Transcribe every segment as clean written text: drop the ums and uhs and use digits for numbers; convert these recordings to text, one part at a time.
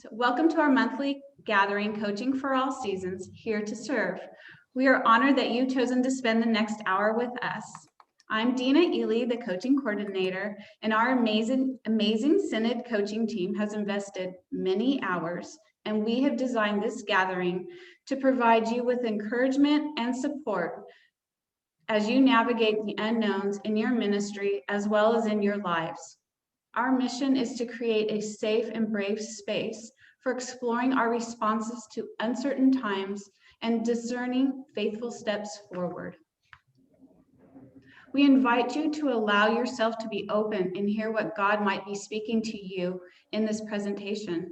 So welcome to our monthly gathering, Coaching for All Seasons, Here to Serve. We are honored that you've chosen to spend the next hour with us. I'm Dina Ely, the coaching coordinator, and our amazing Synod coaching team has invested many hours, and we have designed this gathering to provide you with encouragement and support as you navigate the unknowns in your ministry as well as in your lives. Our mission is to create a safe and brave space for exploring our responses to uncertain times and discerning faithful steps forward. We invite you to allow yourself to be open and hear what God might be speaking to you in this presentation.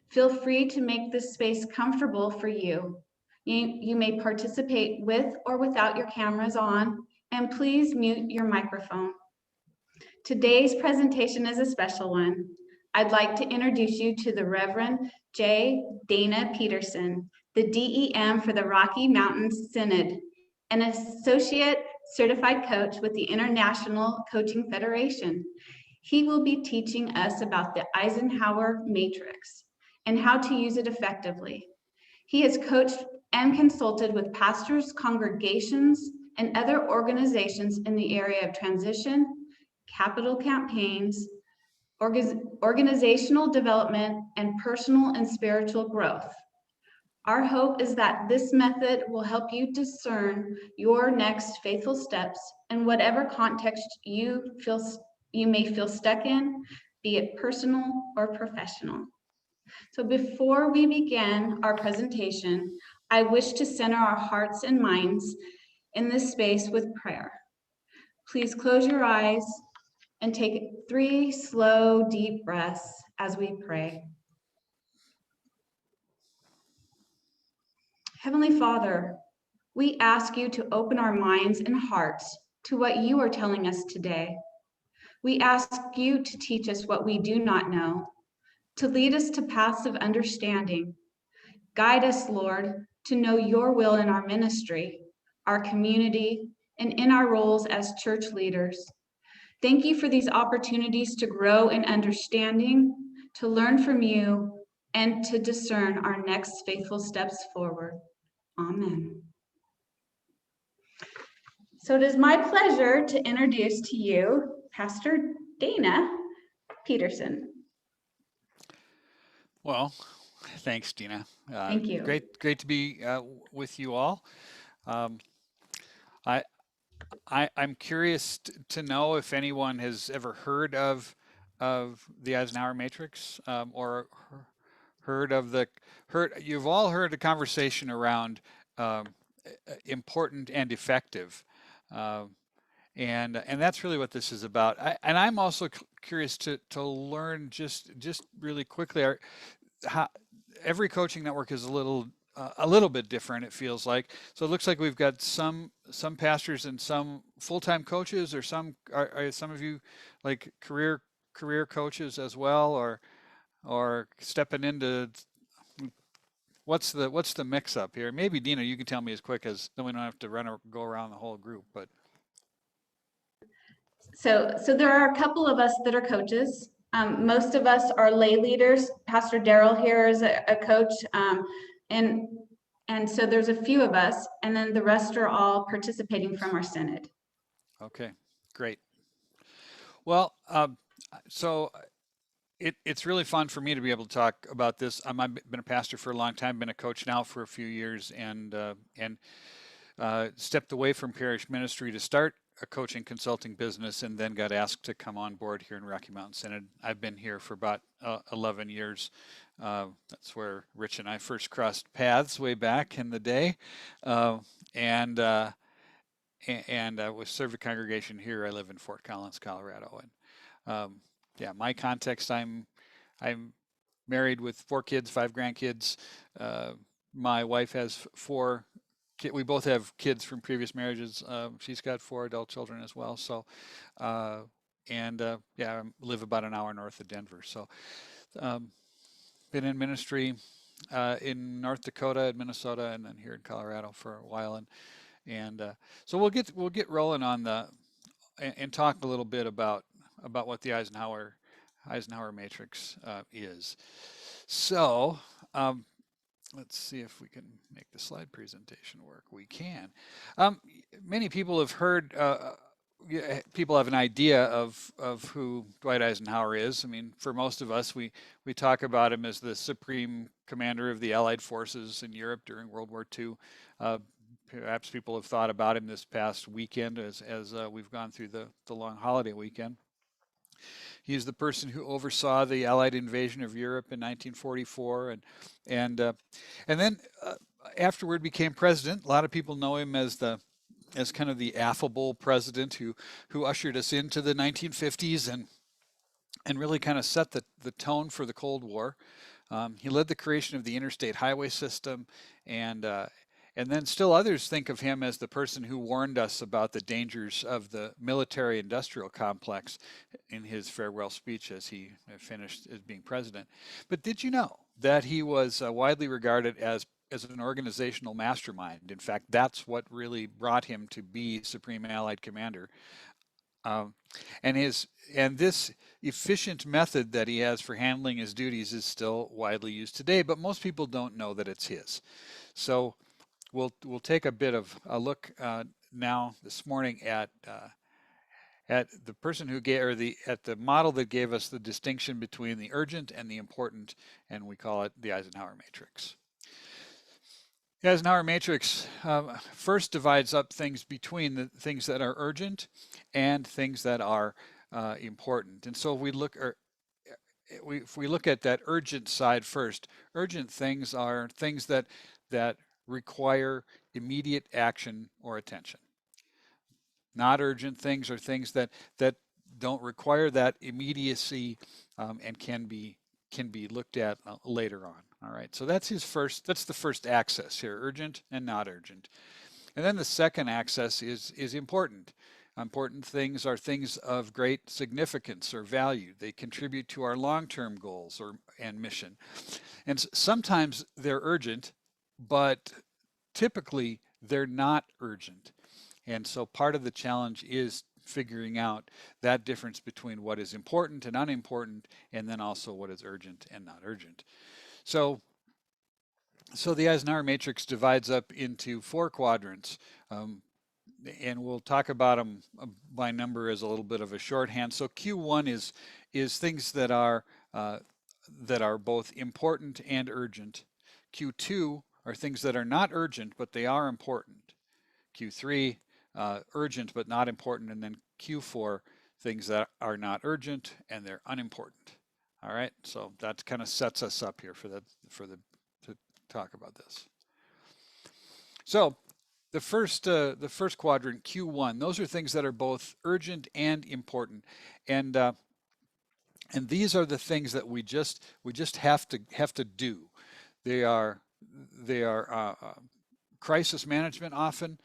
Feel free to make this space comfortable for you. You may participate with or without your cameras on, and please mute your microphone. Today's presentation is a special one. I'd like to introduce you to the Reverend J. Dana Peterson, the DEM for the Rocky Mountains Synod, an associate certified coach with the International Coaching Federation. He will be teaching us about the Eisenhower matrix and how to use it effectively. He has coached and consulted with pastors, congregations, and other organizations in the area of transition, capital campaigns, organizational development, and personal and spiritual growth. Our hope is that this method will help you discern your next faithful steps in whatever context you may feel stuck in, be it personal or professional. So before we begin our presentation, I wish to center our hearts and minds in this space with prayer. Please close your eyes and take 3 slow, deep breaths as we pray. Heavenly Father, we ask you to open our minds and hearts to what you are telling us today. We ask you to teach us what we do not know, to lead us to paths of understanding. Guide us, Lord, to know your will in our ministry, our community, and in our roles as church leaders. Thank you for these opportunities to grow in understanding, to learn from you, and to discern our next faithful steps forward. Amen. So it is my pleasure to introduce to you Pastor Dana Peterson. Well, thanks, Dina. Thank you. Great to be with you all. I'm curious to know if anyone has ever heard of the Eisenhower matrix, or you've all heard a conversation around important and effective, and that's really what this is about. And I'm also curious to learn just really quickly how every coaching network is a little bit different, it feels like. So it looks like we've got some pastors and some full-time coaches, or are some of you like career coaches as well, or stepping into what's the mix up here? Maybe Dina, you can tell me as quick as then we don't have to go around the whole group. But so there are a couple of us that are coaches. Most of us are lay leaders. Pastor Daryl here is a coach, and so there's a few of us, and then the rest are all participating from our synod. Okay, great. Well, so it's really fun for me to be able to talk about this. I've been a pastor for a long time, been a coach now for a few years, and stepped away from parish ministry to start a coaching consulting business, and then got asked to come on board here in Rocky Mountain Synod. I've been here for about 11 years. That's where Rich and I first crossed paths way back in the day, and I was served a congregation here. I live in Fort Collins, Colorado, and yeah, my context, I'm married with 4 kids, 5 grandkids. My wife has 4 kids. We both have kids from previous marriages. She's got 4 adult children as well. So, yeah, I live about an hour north of Denver. So, been in ministry in North Dakota, in Minnesota, and then here in Colorado for a while. And so we'll get rolling on and talk a little bit about what the Eisenhower Eisenhower matrix is. So let's see if we can make the slide presentation work. We can. Many people have heard, people have an idea of who Dwight Eisenhower is. I mean, for most of us, we talk about him as the supreme commander of the Allied forces in Europe during World War II. Perhaps people have thought about him this past weekend as we've gone through the long holiday weekend. He is the person who oversaw the Allied invasion of Europe in 1944, and then afterward became president. A lot of people know him as kind of the affable president who ushered us into the 1950s and really kind of set the tone for the Cold War. He led the creation of the interstate highway system, and then still others think of him as the person who warned us about the dangers of the military-industrial complex in his farewell speech as he finished as being president. But did you know that he was widely regarded as an organizational mastermind? In fact, that's what really brought him to be Supreme Allied Commander. And this efficient method that he has for handling his duties is still widely used today, but most people don't know that it's his. So we'll take a bit of a look now this morning at the person who gave, or at the model that gave us the distinction between the urgent and the important, and we call it the Eisenhower matrix. The Eisenhower matrix first divides up things between the things that are urgent and things that are important. And so if we look at that urgent side first, urgent things are things that require immediate action or attention. Not urgent things are things that don't require that immediacy and can be looked at later on. All right, so that's the first axis here, urgent and not urgent. And then the second axis is important. Important things are things of great significance or value. They contribute to our long-term goals and mission. And sometimes they're urgent, but typically they're not urgent. And so part of the challenge is figuring out that difference between what is important and unimportant, and then also what is urgent and not urgent. So the Eisenhower matrix divides up into 4 quadrants, and we'll talk about them by number as a little bit of a shorthand. So Q1 is things that are both important and urgent. Q2 are things that are not urgent, but they are important. Q3, urgent but not important, and then Q4, things that are not urgent and they're unimportant. All right, so that kind of sets us up here to talk about this. So the first quadrant, Q1, those are things that are both urgent and important, and these are the things that we just have to do. They are crisis management often.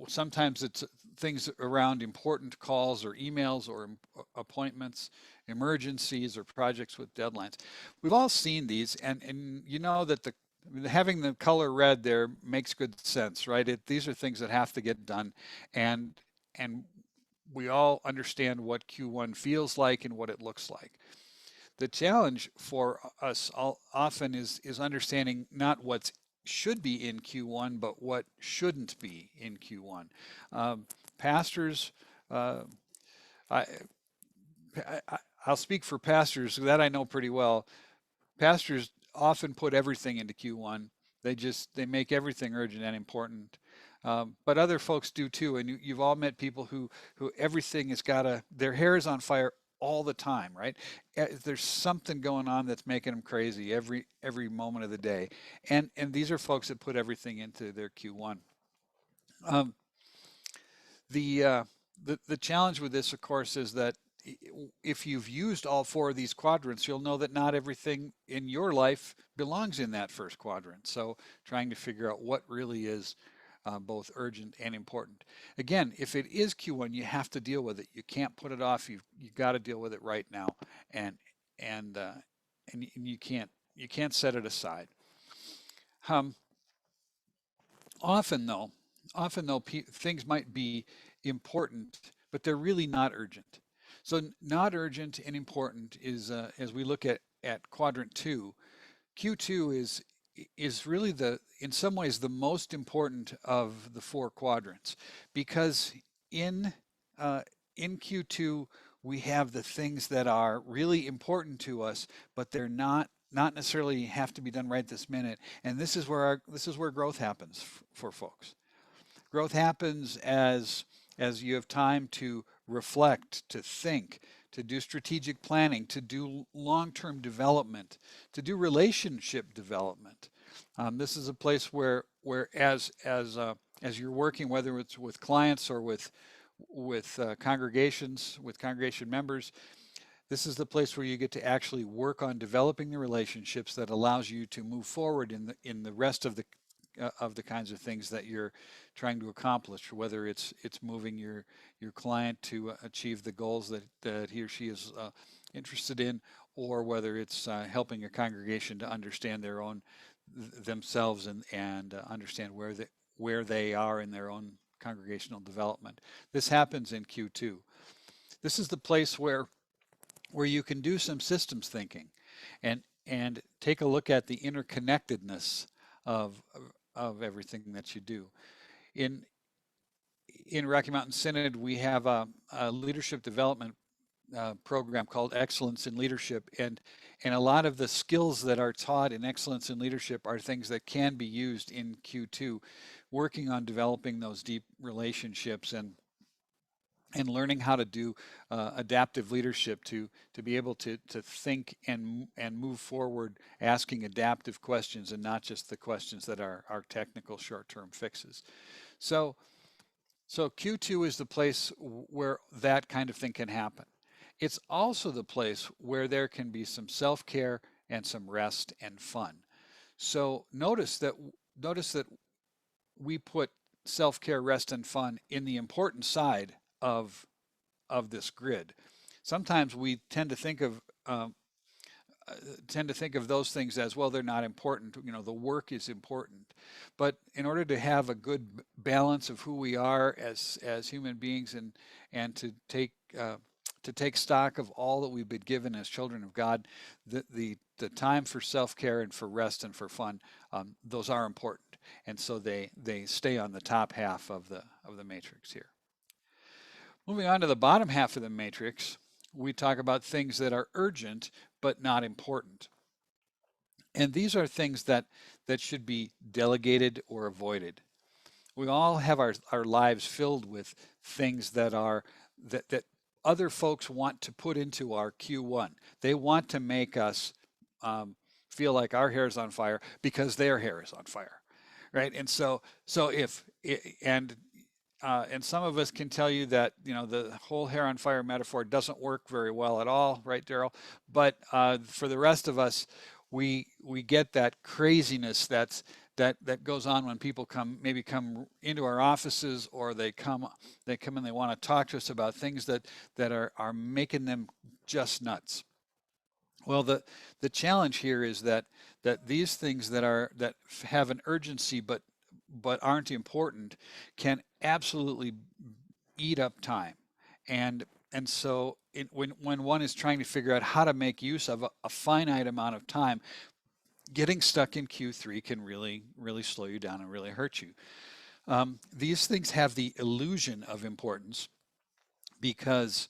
Sometimes it's things around important calls or emails or appointments, emergencies or projects with deadlines. We've all seen these, and you know that having the color red there makes good sense, right? These are things that have to get done, and we all understand what Q1 feels like and what it looks like. The challenge for us often is understanding not what should be in Q1, but what shouldn't be in Q1. Pastors, I'll speak for pastors, that I know pretty well. Pastors often put everything into Q1. They make everything urgent and important. But other folks do too, and you've all met people who everything has their hair is on fire all the time, right? There's something going on that's making them crazy every moment of the day, and these are folks that put everything into their Q1. The challenge with this, of course, is that if you've used all 4 of these quadrants, you'll know that not everything in your life belongs in that first quadrant. So trying to figure out what really is both urgent and important. Again, if it is Q1, you have to deal with it. You can't put it off. You've got to deal with it right now, and you can't set it aside. Often though, things might be important, but they're really not urgent. So not urgent and important is, as we look at quadrant two, Q2 is really in some ways the most important of the four quadrants, because in uh, in Q2 we have the things that are really important to us, but they're not necessarily have to be done right this minute. And this is where growth happens for folks. Growth happens as you have time to reflect, to think, to do strategic planning, to do long-term development, to do relationship development. This is a place where as you're working, whether it's with clients or with congregations, with congregation members, this is the place where you get to actually work on developing the relationships that allows you to move forward in the rest of the kinds of things that you're trying to accomplish, whether it's moving your client to achieve the goals that he or she is interested in, or whether it's helping a congregation to understand their own themselves and understand where they are in their own congregational development. This happens in Q2. This is the place where you can do some systems thinking and take a look at the interconnectedness of everything that you do. In Rocky Mountain Synod, we have a leadership development program called Excellence in Leadership, and a lot of the skills that are taught in Excellence in Leadership are things that can be used in Q2, working on developing those deep relationships and learning how to do adaptive leadership to be able to think and move forward, asking adaptive questions and not just the questions that are technical short-term fixes. So Q2 is the place where that kind of thing can happen. It's also the place where there can be some self-care and some rest and fun. So notice that we put self-care, rest, and fun in the important side of this grid. Sometimes we tend to think of those things as, well, they're not important. You know, the work is important. But in order to have a good balance of who we are as human beings and to take stock of all that we've been given as children of God, the time for self-care and for rest and for fun, those are important. And so they stay on the top half of the matrix here. Moving on to the bottom half of the matrix, we talk about things that are urgent but not important. And these are things that should be delegated or avoided. We all have our lives filled with things that other folks want to put into our Q1. They want to make us feel like our hair is on fire because their hair is on fire, right? And so and some of us can tell you that, you know, the whole hair on fire metaphor doesn't work very well at all, right, Daryl? But for the rest of us, we get that craziness that goes on when people come into our offices, or they come and they want to talk to us about things that are making them just nuts. Well, the challenge here is that these things that have an urgency but aren't important can absolutely eat up time. And so when one is trying to figure out how to make use of a finite amount of time, getting stuck in Q3 can really slow you down and really hurt you. These things have the illusion of importance because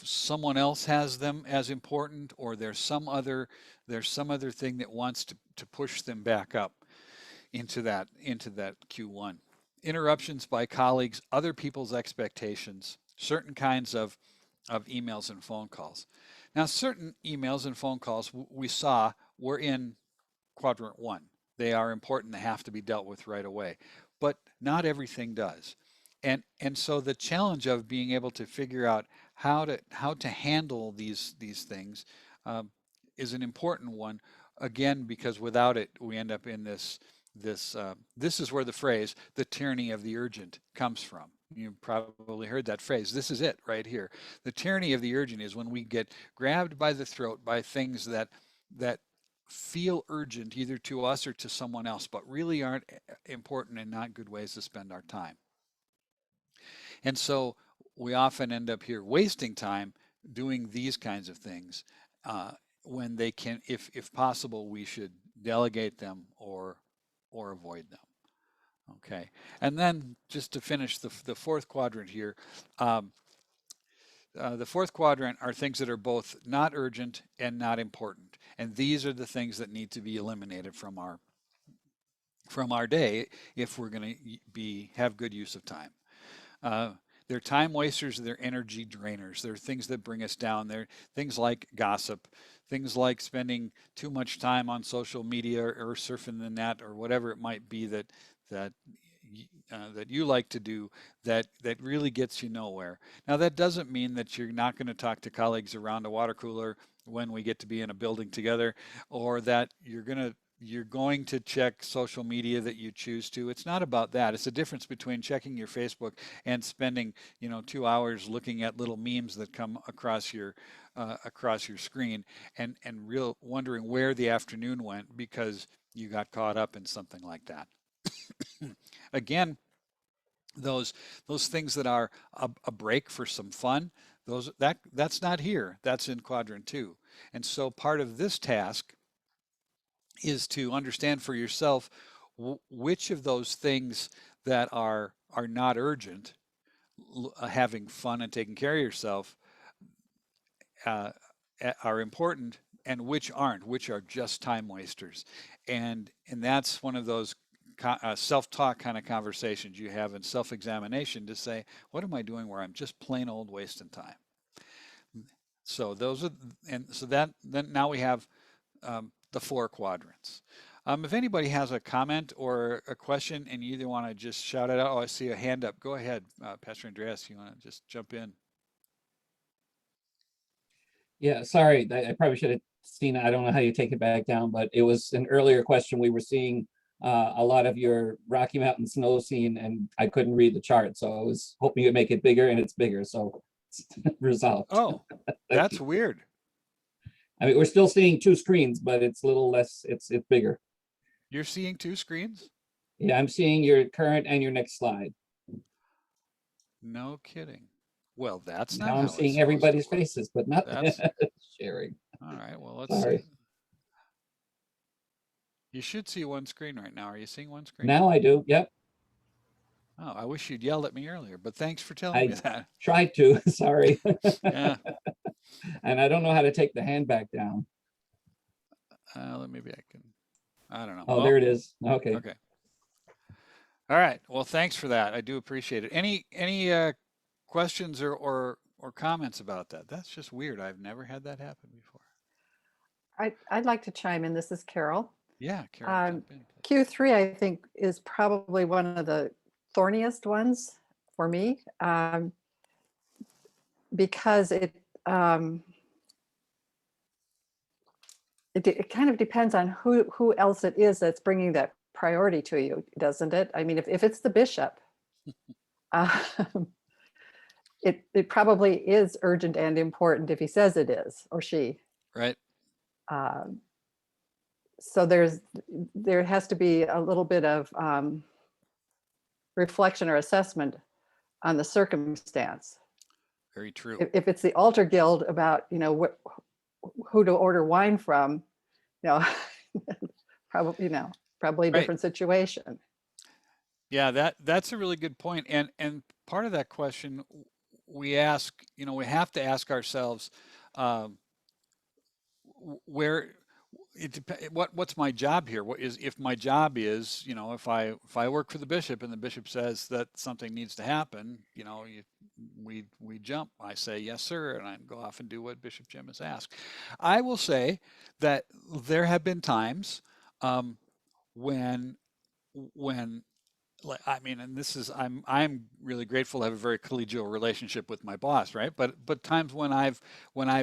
someone else has them as important, or there's some other thing that wants to push them back up into that Q1. Interruptions by colleagues, other people's expectations, certain kinds of emails and phone calls. Now, certain emails and phone calls we saw were in quadrant 1. They are important. They have to be dealt with right away. But not everything does. And so the challenge of being able to figure out how to handle these things is an important one. Again, because without it, we end up in this is where the phrase "the tyranny of the urgent" comes from. You probably heard that phrase. This is it right here. The tyranny of the urgent is when we get grabbed by the throat by things that feel urgent either to us or to someone else, but really aren't important and not good ways to spend our time. And so we often end up here wasting time doing these kinds of things when they can, if possible, we should delegate them or avoid them. Okay, and then just to finish the fourth quadrant here, um, the fourth quadrant are things that are both not urgent and not important, and these are the things that need to be eliminated from our day if we're going to have good use of time. Uh, they're time wasters, they're energy drainers. They're things that bring us down. They're things like gossip, things like spending too much time on social media or surfing the net or whatever it might be that that you like to do that really gets you nowhere. Now that doesn't mean that you're not going to talk to colleagues around a water cooler when we get to be in a building together, or that you're going to check social media that you choose to. It's not about that. It's a difference between checking your Facebook and spending, 2 hours looking at little memes that come across your screen and real wondering where the afternoon went because you got caught up in something like that. Again, those things that are a break for some fun, that's not here. That's in quadrant 2. And so part of this task is to understand for yourself which of those things that are not urgent, having fun and taking care of yourself, uh, are important, and which aren't, which are just time wasters. And that's one of those self-talk kind of conversations you have in self-examination to say, what am I doing where I'm just plain old wasting time? So those are, and so that then now we have the 4 quadrants. If anybody has a comment or a question and you either want to just shout it out, oh, I see a hand up. Go ahead, Pastor Andreas, you want to just jump in? Yeah, sorry, I probably should have seen it. I don't know how you take it back down, but it was an earlier question. We were seeing a lot of your Rocky Mountain snow scene, and I couldn't read the chart, so I was hoping you'd make it bigger, and it's bigger, so it's resolved. Oh, that's weird. I mean, we're still seeing 2 screens, but it's a little less, it's bigger. You're seeing 2 screens? Yeah, I'm seeing your current and your next slide. No kidding. Well, that's Now not I'm how seeing it's everybody's supposed to faces, but not That's sharing. all right. Well, let's Sorry. see. You should see one screen right now. Are you seeing one screen? Now I do. Yep. Oh, I wish you'd yelled at me earlier, but thanks for telling I me that. tried to. Sorry. Yeah. And I don't know how to take the hand back down. Maybe I can. I don't know. Oh, Well, there it is. Okay. okay. All right. Well, thanks for that. I do appreciate it. Any questions or comments about that? That's just weird. I've never had that happen before. I'd like to chime in. This is Carol. Yeah, Carol, jump in. Q3, I think, is probably one of the thorniest ones for me, because it kind of depends on who else it is that's bringing that priority to you, doesn't it? I mean, if it's the bishop, it probably is urgent and important if he says it is, or she. Right. So there has to be a little bit of reflection or assessment on the circumstance. Very true. If it's the altar guild about, who to order wine from, probably a Right. different situation. Yeah, that's a really good point. And part of that question we ask, we have to ask ourselves, where what's my job here? If my job is, if I work for the bishop and the bishop says that something needs to happen, we jump. I say yes, sir, and I go off and do what Bishop Jim has asked. I will say that there have been times when and this is I'm really grateful to have a very collegial relationship with my boss, right? But times when I've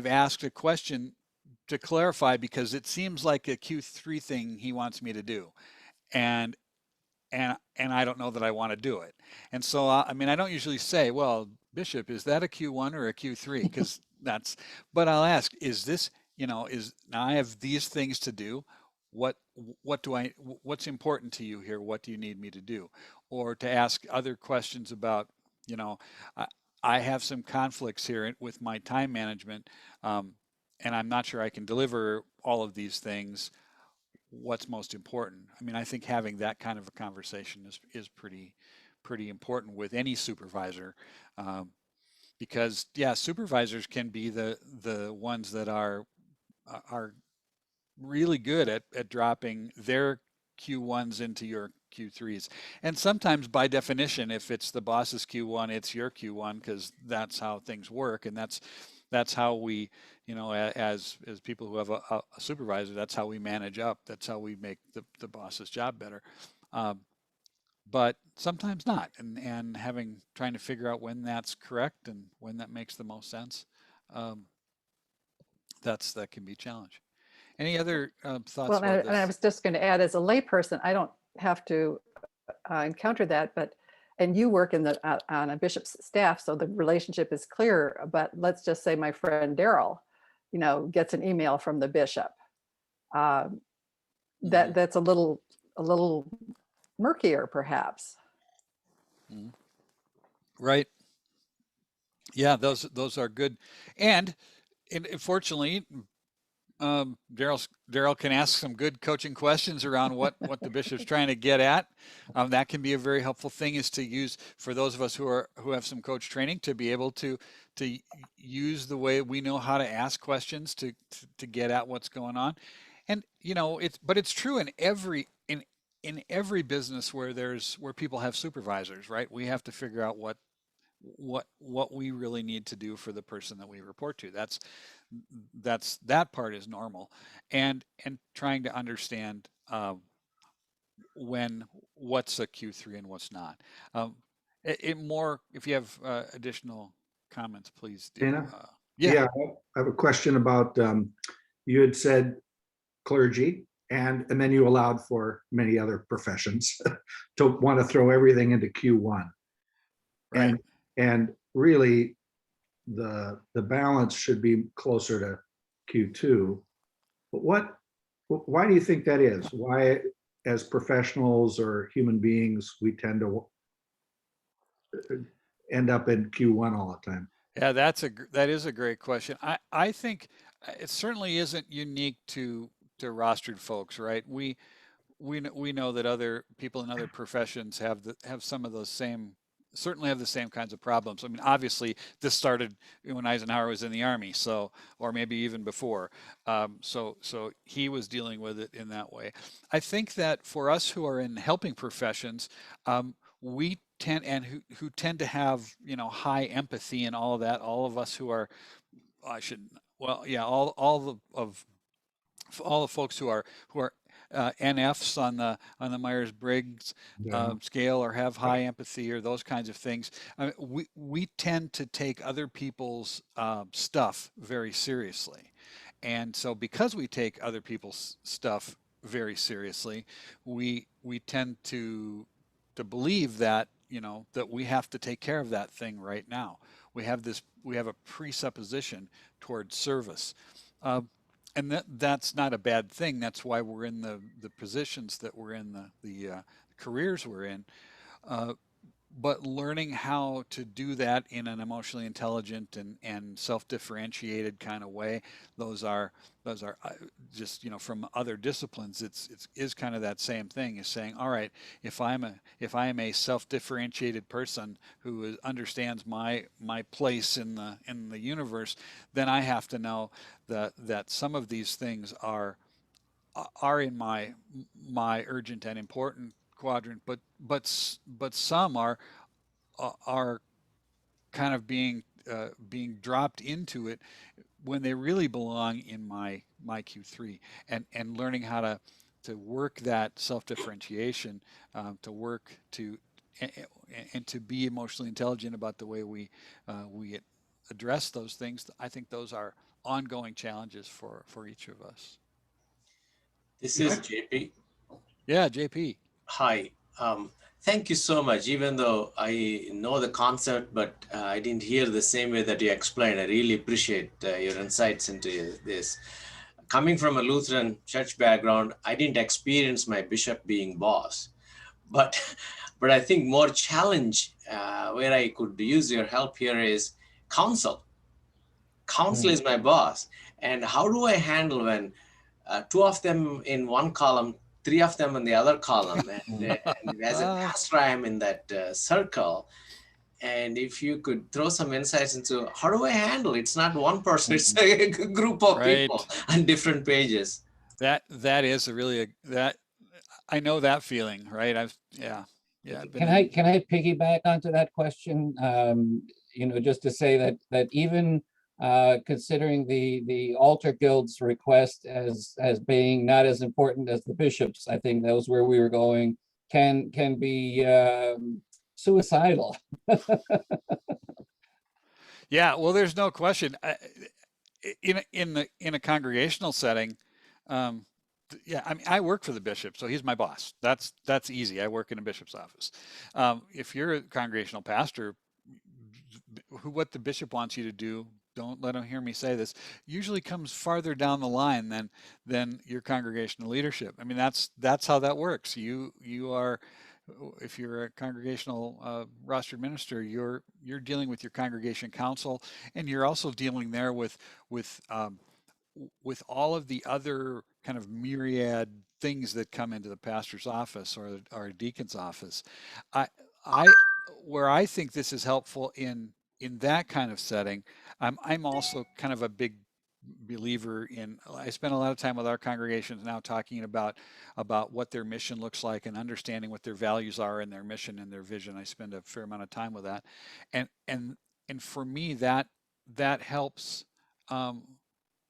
asked a question to clarify because it seems like a Q3 thing he wants me to do, and I don't know that I want to do it. And so I don't usually say, well, Bishop, is that a Q1 or a Q3? Because but I'll ask, is this, now I have these things to do. What's important to you here? What do you need me to do? Or to ask other questions about, I have some conflicts here with my time management, and I'm not sure I can deliver all of these things. What's most important? I mean, I think having that kind of a conversation is pretty important with any supervisor, because yeah, supervisors can be the ones that are really good at dropping their Q1s into your Q3s. And sometimes by definition, if it's the boss's Q1, it's your Q1, because that's how things work. And that's how we, as people who have a supervisor, that's how we manage up. That's how we make the boss's job better. But sometimes not. And trying to figure out when that's correct and when that makes the most sense, that can be a challenge. Any other thoughts Well, about and I this? was just going to add, as a layperson, I don't have to encounter that, and you work on a bishop's staff, so the relationship is clear. But let's just say my friend Daryl, gets an email from the bishop. That's a little murkier, perhaps. Right. Yeah, those are good. And fortunately, Daryl can ask some good coaching questions around what the bishop's trying to get at. That can be a very helpful thing, is to use, for those of us who have some coach training, to be able to use the way we know how to ask questions to get at what's going on. And it's true in every business where people have supervisors, right? We have to figure out what we really need to do for the person that we report to. That part is normal, and trying to understand what's a Q3 and what's not. If you have additional comments, please do. Dana? Yeah. Yeah, I have a question about, you had said clergy, and then you allowed for many other professions to want to throw everything into Q1. Right. And really, the balance should be closer to Q2. But why do you think that is? Why, as professionals or human beings, we tend to end up in Q1 all the time? Yeah, that is a great question. I think it certainly isn't unique to rostered folks, right? We know that other people in other professions have some of those certainly have the same kinds of problems. I mean, obviously, this started when Eisenhower was in the Army, or maybe even before. So he was dealing with it in that way. I think that for us who are in helping professions, we tend, and who tend to have high empathy and all of that. All of us who are, all the folks who are NFs on the Myers-Briggs scale, or have high empathy, or those kinds of things. We tend to take other people's stuff very seriously, and so because we take other people's stuff very seriously, we tend to believe that that we have to take care of that thing right now. We have a presupposition towards service. And that's not a bad thing. That's why we're in the positions that we're in, the careers we're in. But learning how to do that in an emotionally intelligent and self-differentiated kind of way, those are just from other disciplines. Is kind of that same thing, is saying, all right, if I am a self-differentiated person who understands my place in the universe, then I have to know that some of these things are in my urgent and important quadrant, but some are kind of being dropped into it when they really belong in my Q3, and learning how to work that self-differentiation, to work and to be emotionally intelligent about the way we address those things. I think those are ongoing challenges for each of us. This is JP. Yeah, JP. Hi. Thank you so much. Even though I know the concept, but I didn't hear the same way that you explained. I really appreciate your insights into this. Coming from a Lutheran church background, I didn't experience my bishop being boss. But but I think more challenge where I could use your help here is counsel. Counsel is my boss, and how do I handle when two of them in one column, three of them in the other column, and as a pastor, I am in that circle. And if you could throw some insights into how do I handle it's not one person, it's a group of people Right. on different pages. That is a really that I know that feeling, right? Yeah. I've been Can I piggyback onto that question? Just to say that even considering the altar guild's request as being not as important as the bishops, I think that was where we were going, can be suicidal. Yeah, well, there's no question. In a congregational setting, yeah, I mean, I work for the bishop, so he's my boss. That's easy. I work in a bishop's office. If you're a congregational pastor, what the bishop wants you to do, don't let him hear me say this, usually comes farther down the line than your congregational leadership. I mean, that's how that works. You are, if you're a congregational rostered minister, you're dealing with your congregation council, and you're also dealing there with all of the other kind of myriad things that come into the pastor's office or a deacon's office. I, I, where I think this is helpful in that kind of setting, I'm also kind of a big believer in. I spend a lot of time with our congregations now talking about what their mission looks like and understanding what their values are and their mission and their vision. I spend a fair amount of time with that, and for me that helps.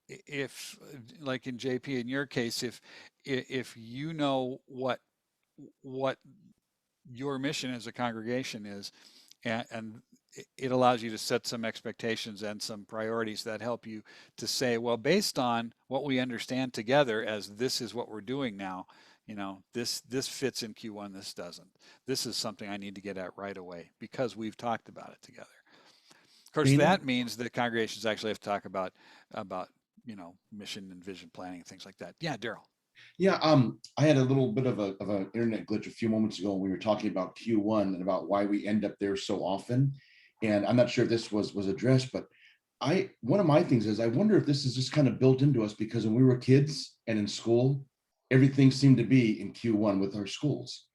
If like in JP, in your case, if you know what your mission as a congregation is, and it allows you to set some expectations and some priorities that help you to say, well, based on what we understand together as this is what we're doing now, this fits in Q1, this doesn't. This is something I need to get at right away because we've talked about it together. Of course, Dana? that means that congregations actually have to talk about mission and vision planning and things like that. Yeah, Daryl. Yeah, I had a little bit of an internet glitch a few moments ago when we were talking about Q1 and about why we end up there so often. And I'm not sure if this was addressed, but one of my things is I wonder if this is just kind of built into us because when we were kids and in school, everything seemed to be in Q1 with our schools,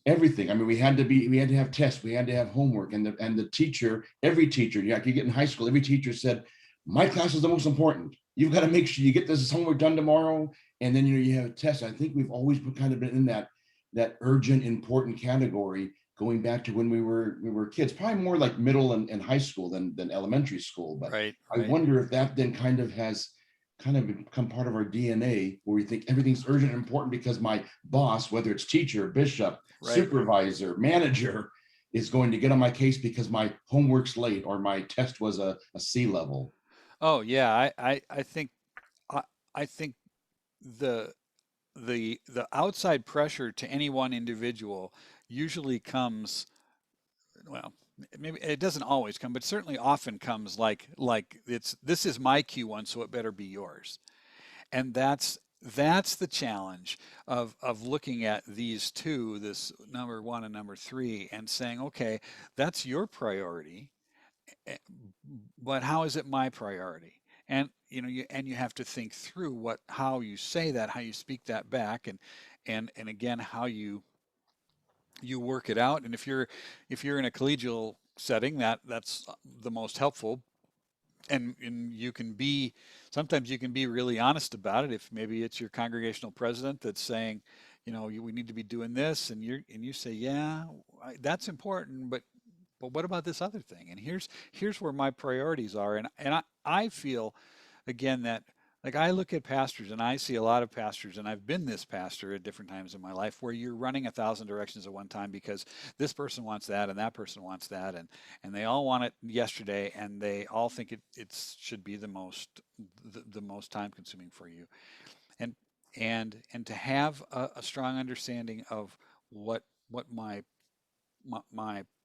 everything. I mean, we had to have tests, we had to have homework, and the teacher, every teacher, you get in high school, every teacher said, my class is the most important. You've got to make sure you get this homework done tomorrow. And then, you have a test. I think we've always kind of been in that urgent, important category going back to when we were kids, probably more like middle and high school than elementary school. But Right. I wonder if that then kind of has become part of our DNA where we think everything's urgent and important because my boss, whether it's teacher, bishop, supervisor, manager, is going to get on my case because my homework's late or my test was a C level. Oh yeah, I think the outside pressure to any one individual usually comes, well, maybe it doesn't always come, but certainly often comes like this is my Q1, so it better be yours. And that's the challenge of looking at these two, this number 1 and number 3, and saying, okay, that's your priority, but how is it my priority? And you have to think through how you say that, how you speak that back, and again how you work it out. And if you're in a collegial setting, that's the most helpful. And sometimes you can be really honest about it. If maybe it's your congregational president that's saying, we need to be doing this, and you say, yeah, that's important, but what about this other thing? And here's where my priorities are. And I feel, again, that like I look at pastors and I see a lot of pastors, and I've been this pastor at different times in my life where you're running 1,000 directions at one time because this person wants that and that person wants that, and they all want it yesterday, and they all think it should be the most time consuming for you. And to have a strong understanding of what my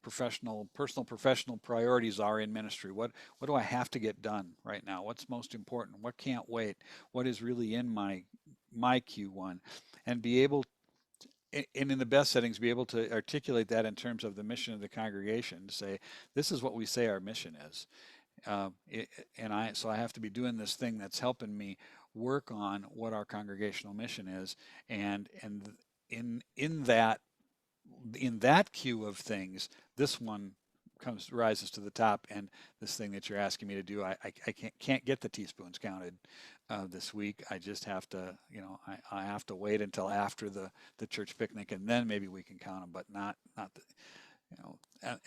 personal professional priorities are in ministry. What do I have to get done right now? What's most important? What can't wait? What is really in my Q1? And be able and in the best settings, be able to articulate that in terms of the mission of the congregation, to say, this is what we say our mission is. So I have to be doing this thing that's helping me work on what our congregational mission is, and in that queue of things, this one rises to the top, and this thing that you're asking me to do, I can't get the teaspoons counted this week. I just have to, I have to wait until after the church picnic, and then maybe we can count them, but not the,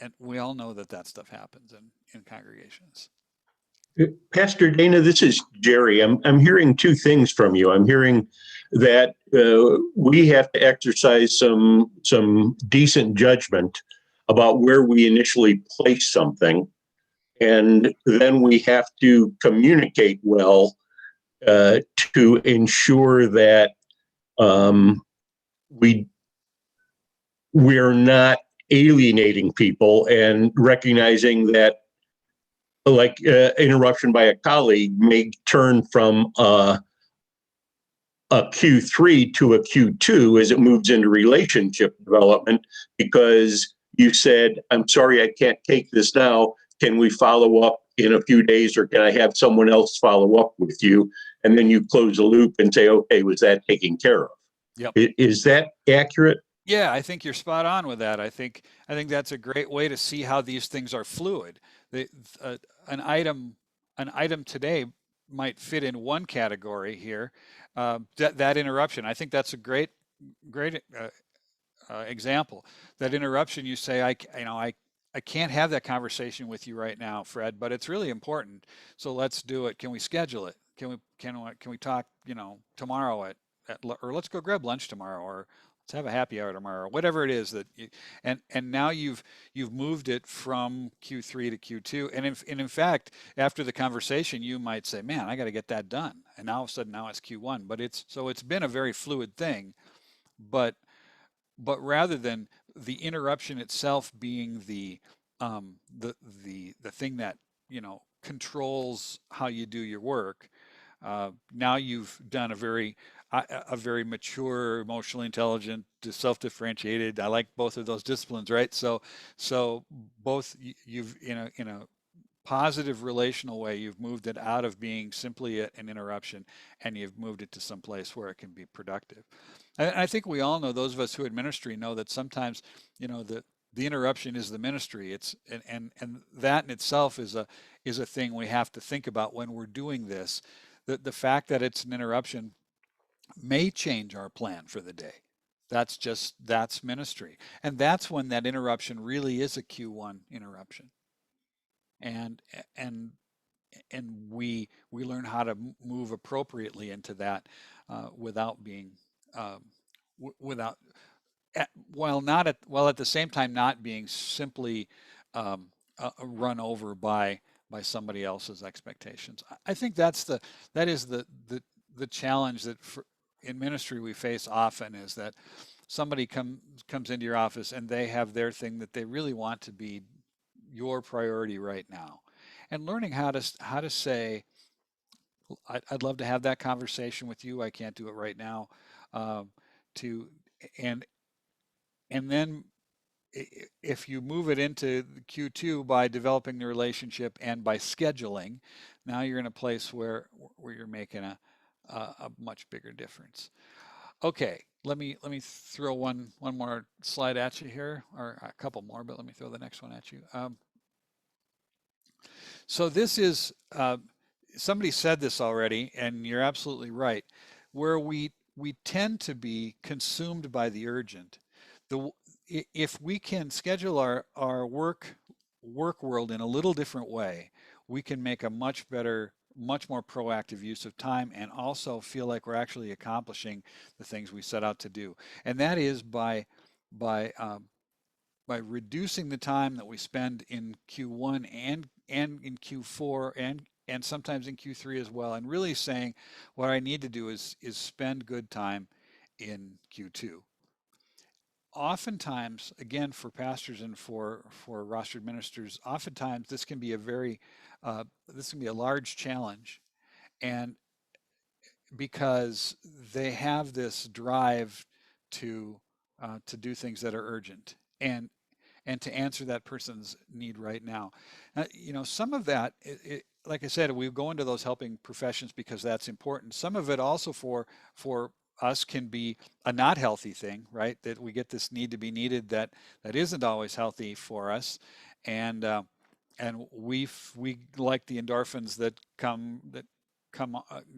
and we all know that stuff happens in congregations. Pastor Dana, this is Jerry. I'm hearing two things from you. I'm hearing that we have to exercise some decent judgment about where we initially place something, and then we have to communicate well to ensure that we're not alienating people, and recognizing that, like interruption by a colleague may turn from a Q3 to a Q2 as it moves into relationship development, because you said, I'm sorry, I can't take this now. Can we follow up in a few days, or can I have someone else follow up with you? And then you close the loop and say, okay, was that taken care of? Yep. Is that accurate? Yeah, I think you're spot on with that. I think that's a great way to see how these things are fluid. An item today might fit in one category here. That interruption, I think that's a great example. That interruption, you say, I can't have that conversation with you right now, Fred, but it's really important. So let's do it. Can we schedule it? Can we talk, tomorrow or let's go grab lunch tomorrow, or let's have a happy hour tomorrow, whatever it is that and now you've moved it from Q3 to Q2. And in fact, after the conversation, you might say, man, I got to get that done. And now all of a sudden now it's Q1, but it's been a very fluid thing, but rather than the interruption itself being the thing that, controls how you do your work, now you've done a very mature, emotionally intelligent, self-differentiated. I like both of those disciplines, right? So both you've in a positive relational way, you've moved it out of being simply an interruption, and you've moved it to some place where it can be productive. I think we all know, those of us who in ministry know, that sometimes, the interruption is the ministry. It's and that in itself is a thing we have to think about when we're doing this. The fact that it's an interruption may change our plan for the day. That's ministry. And that's when that interruption really is a Q1 interruption. And we learn how to move appropriately into that without being while at the same time not being simply run over by somebody else's expectations. I think that is the challenge that in ministry we face often, is that somebody comes into your office and they have their thing that they really want to be your priority right now, and learning how to say, I'd love to have that conversation with you. I can't do it right now. And then if you move it into Q2 by developing the relationship and by scheduling, now you're in a place where you're making a much bigger difference. Okay, let me throw one more slide at you here, or a couple more, but let me throw the next one at you. So this is, somebody said this already, and you're absolutely right, where we tend to be consumed by the urgent. If we can schedule our work world in a little different way, we can make a much more proactive use of time, and also feel like we're actually accomplishing the things we set out to do. And that is by reducing the time that we spend in Q1 and in Q4 and sometimes in Q3 as well, and really saying, what I need to do is spend good time in Q2. Oftentimes, again, for pastors and for rostered ministers, oftentimes this can be a large challenge, and because they have this drive to to do things that are urgent and to answer that person's need right now. Some of that, like I said, we go into those helping professions because that's important. Some of it also for us can be a not healthy thing, right? That we get this need to be needed that isn't always healthy for us, and we like the endorphins that come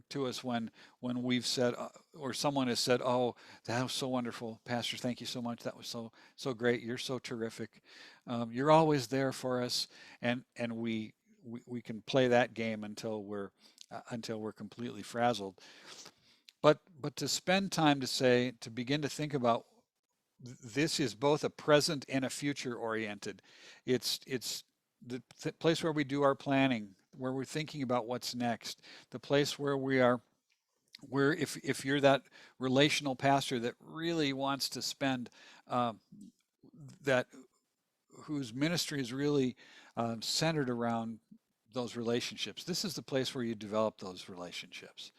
to us when we've said or someone has said, "Oh, that was so wonderful, Pastor. Thank you so much. That was so great. You're so terrific. You're always there for us." And we can play that game until we're completely frazzled. But to spend time to begin to think about this is both a present and a future oriented. It's the place where we do our planning, where we're thinking about what's next, the place where if you're that relational pastor that really wants to spend that whose ministry is really centered around those relationships, this is the place where you develop those relationships.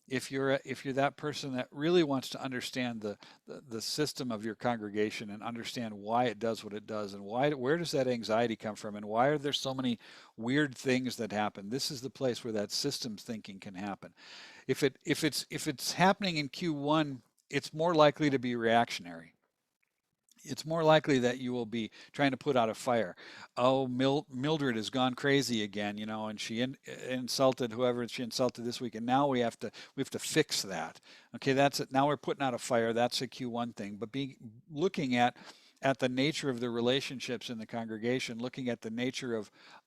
If you're that person that really wants to understand the system of your congregation and understand why it does what it does and where does that anxiety come from and why are there so many weird things that happen, this is the place where that systems thinking can happen. If it's happening in Q1, it's more likely to be reactionary. It's more likely that you will be trying to put out a fire. Oh, Mildred has gone crazy again, and she insulted whoever she insulted this week, and now we have to fix that. Okay, that's it. Now we're putting out a fire. That's a Q1 thing. But looking at the nature of the relationships in the congregation, looking at the nature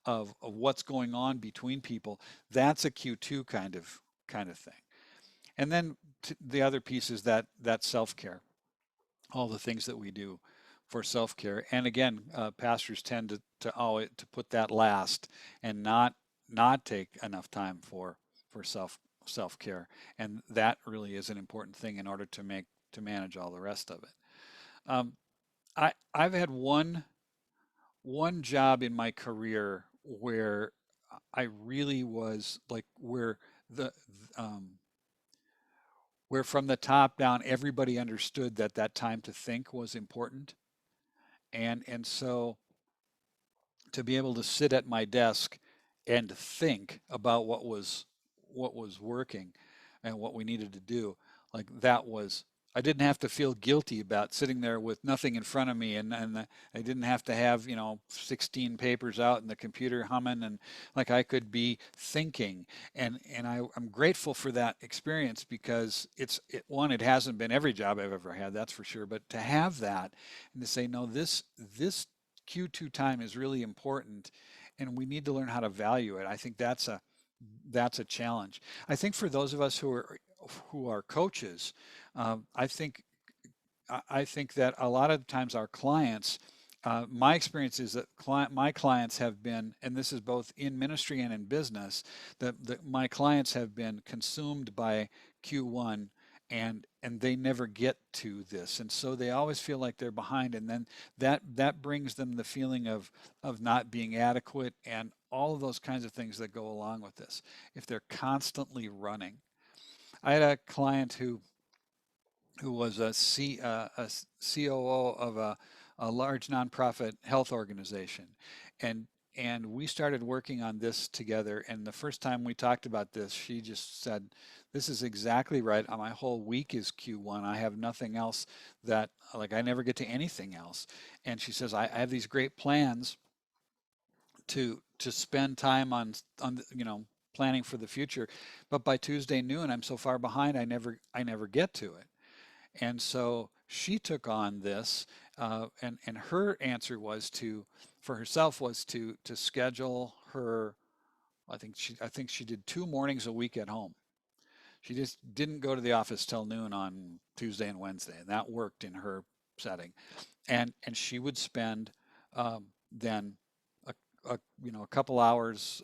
of what's going on between people, that's a Q2 kind of thing. And then the other piece is that self-care. All the things that we do for self-care, and again, pastors tend to put that last and not take enough time for self-care, and that really is an important thing in order to manage all the rest of it. I've had one job in my career where I really was like where from the top down, everybody understood that time to think was important. And so to be able to sit at my desk and think about what was working and what we needed to do, like that was, I didn't have to feel guilty about sitting there with nothing in front of me, and I didn't have to have 16 papers out and the computer humming, and like I could be thinking, and I'm grateful for that experience because it hasn't been every job I've ever had, that's for sure, but to have that and to say no, this Q2 time is really important, and we need to learn how to value it. I think that's a challenge. I think for those of us who are coaches, I think that a lot of times our clients, my experience is that my clients have been, and this is both in ministry and in business, that my clients have been consumed by Q1 and they never get to this, and so they always feel like they're behind, and then that brings them the feeling of not being adequate and all of those kinds of things that go along with this if they're constantly running. I had a client who was a COO of a large nonprofit health organization, and we started working on this together, and the first time we talked about this, she just said, this is exactly right. My whole week is Q1. I have nothing else I never get to anything else. And she says, I have these great plans to spend time on planning for the future, but by Tuesday noon I'm so far behind I never get to it. And so she took on this, and her answer for herself was to schedule her. I think she did 2 mornings a week at home. She just didn't go to the office till noon on Tuesday and Wednesday, and that worked in her setting. And she would spend then a couple hours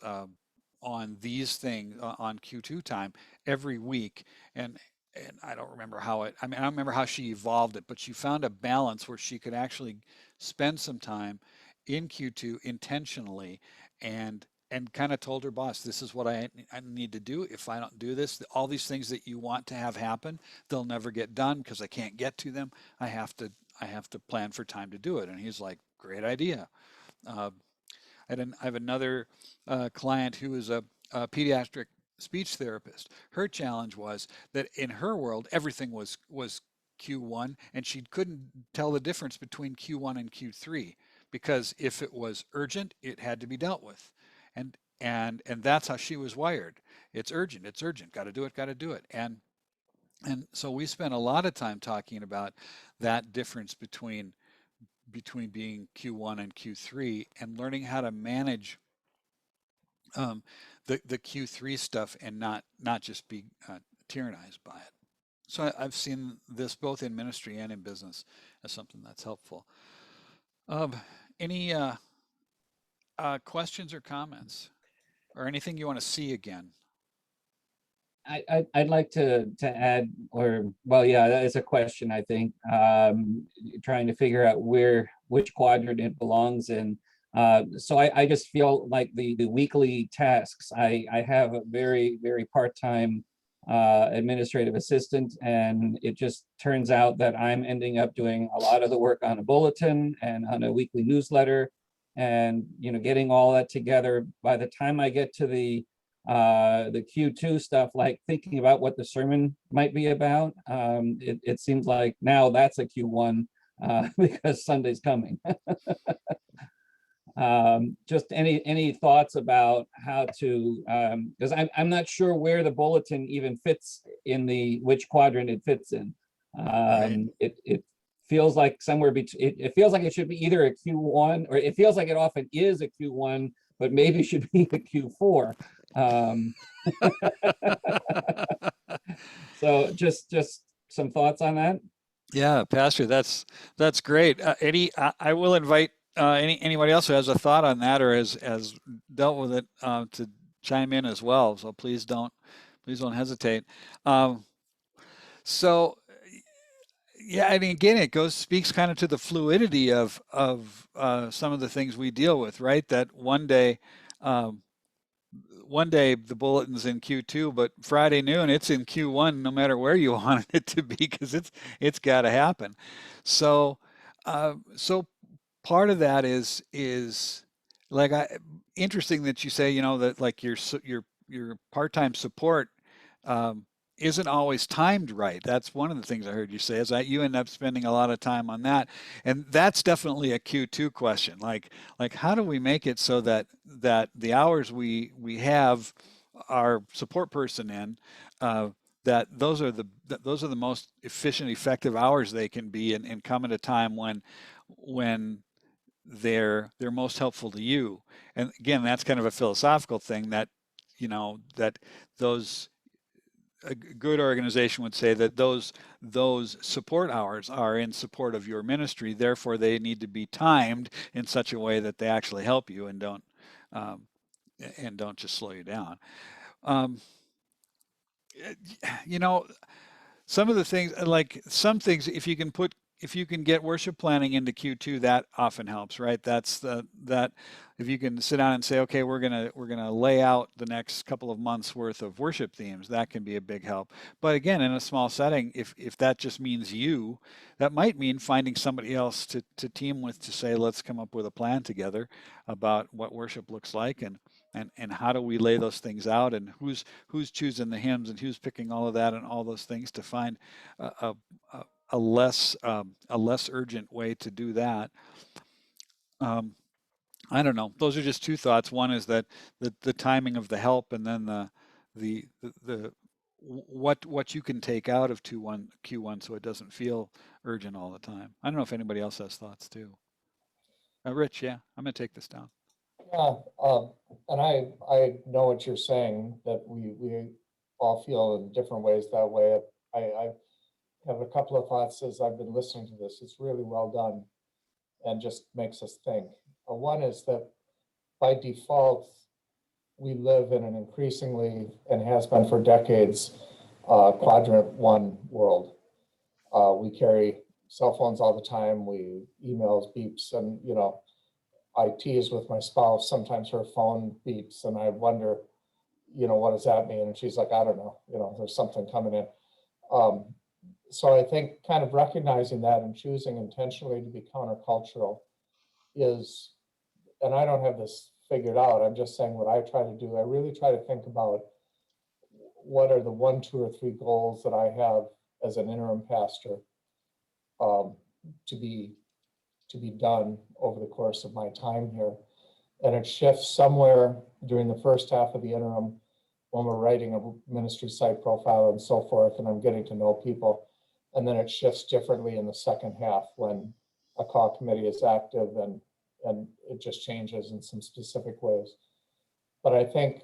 on these things on Q2 time every week, and I don't remember I don't remember how she evolved it, but she found a balance where she could actually spend some time in Q2 intentionally and and kind of told her boss, this is what I need to do. If I don't do this, all these things that you want to have happen, they'll never get done because I can't get to them. I have to plan for time to do it. And he's like, great idea. I have another client who is a pediatric speech therapist. Her challenge was that in her world, everything was Q1, and she couldn't tell the difference between Q1 and Q3, because if it was urgent, it had to be dealt with. And that's how she was wired. It's urgent, got to do it. And so we spent a lot of time talking about that difference between being Q1 and Q3, and learning how to manage the Q3 stuff and not just be tyrannized by it. So I've seen this both in ministry and in business as something that's helpful. Any questions or comments, or anything you want to see again? I'd like to add, or, well, yeah, that is a question, I think. Trying to figure out which quadrant it belongs in. So I just feel like the weekly tasks, I have a very, very part-time administrative assistant, and it just turns out that I'm ending up doing a lot of the work on a bulletin and on a weekly newsletter, and getting all that together. By the time I get to the Q2 stuff, like thinking about what the sermon might be about, it seems like now that's a Q1 because Sunday's coming. Just any thoughts about how to, because I'm not sure where the bulletin even fits in which quadrant it fits in. Right. It feels like somewhere between, it feels like it should be either a Q1, or it feels like it often is a Q1, but maybe should be a Q4. So just some thoughts on that. Yeah, Pastor, that's great. I will invite anybody else who has a thought on that or has dealt with it to chime in as well. So please don't hesitate. So yeah, I mean, again, it speaks kind of to the fluidity of some of the things we deal with, right? That one day the bulletin's in Q2, but Friday noon it's in Q1, no matter where you want it to be, because it's got to happen. So part of that is like, interesting that you say, that like your part-time support isn't always timed right. That's one of the things I heard you say, is that you end up spending a lot of time on that. And that's definitely a Q2 question. Like how do we make it so that the hours we have our support person in, that those are the most efficient, effective hours they can be, and come at a time when they're most helpful to you. And again, that's kind of a philosophical thing, that that those, a good organization would say that those support hours are in support of your ministry, therefore they need to be timed in such a way that they actually help you and don't just slow you down. Some of the things, like some things, if you can get worship planning into Q2, that often helps, right? That if you can sit down and say, okay, we're gonna lay out the next couple of months worth of worship themes, that can be a big help. But again, in a small setting, if that just means that might mean finding somebody else to team with, to say, let's come up with a plan together about what worship looks like, and how do we lay those things out, and who's choosing the hymns, and who's picking all of that, and all those things, to find a less urgent way to do that. I don't know. Those are just two thoughts. One is that the timing of the help, and then the what you can take out of Q1 so it doesn't feel urgent all the time. I don't know if anybody else has thoughts too. Rich, yeah, I'm gonna take this down. Yeah, and I know what you're saying, that we all feel in different ways that way. I have a couple of thoughts as I've been listening to this. It's really well done and just makes us think. One is that by default, we live in an increasingly, and has been for decades, Quadrant 1 world. We carry cell phones all the time, we emails, beeps, and I tease with my spouse, sometimes her phone beeps and I wonder, what does that mean? And she's like, I don't know, there's something coming in. So I think kind of recognizing that and choosing intentionally to be countercultural is, and I don't have this figured out, I'm just saying what I try to do. I really try to think about what are the 1, 2, or 3 goals that I have as an interim pastor to be done over the course of my time here. And it shifts somewhere during the first half of the interim when we're writing a ministry site profile and so forth, and I'm getting to know people. And then it shifts differently in the second half when a call committee is active and it just changes in some specific ways. But I think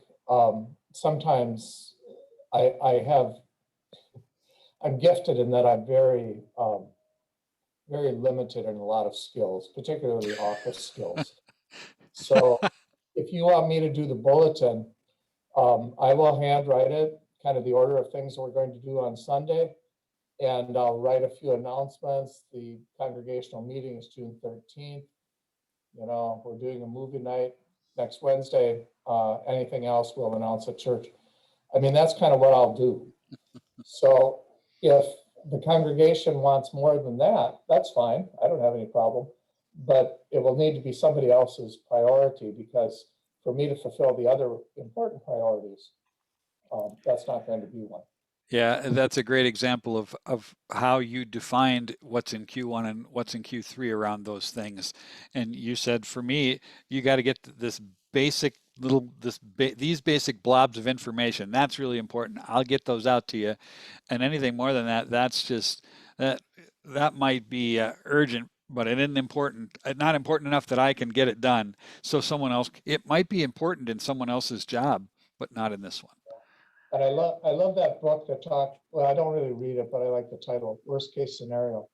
sometimes I'm gifted in that I'm very limited in a lot of skills, particularly office skills. So if you want me to do the bulletin, I will handwrite it, kind of the order of things that we're going to do on Sunday. And I'll write a few announcements. The congregational meeting is June 13th. We're doing a movie night next Wednesday. Anything else we'll announce at church. I mean, that's kind of what I'll do. So if the congregation wants more than that, that's fine. I don't have any problem. But it will need to be somebody else's priority, because for me to fulfill the other important priorities, that's not going to be one. Yeah, that's a great example of how you defined what's in Q1 and what's in Q3 around those things. And you said, for me, you got to get this basic these basic blobs of information. That's really important. I'll get those out to you. And anything more than that, that's just that might be urgent, but it isn't important, not important enough that I can get it done. So someone else, it might be important in someone else's job, but not in this one. And I love that book that talked, well, I don't really read it, but I like the title, Worst Case Scenario.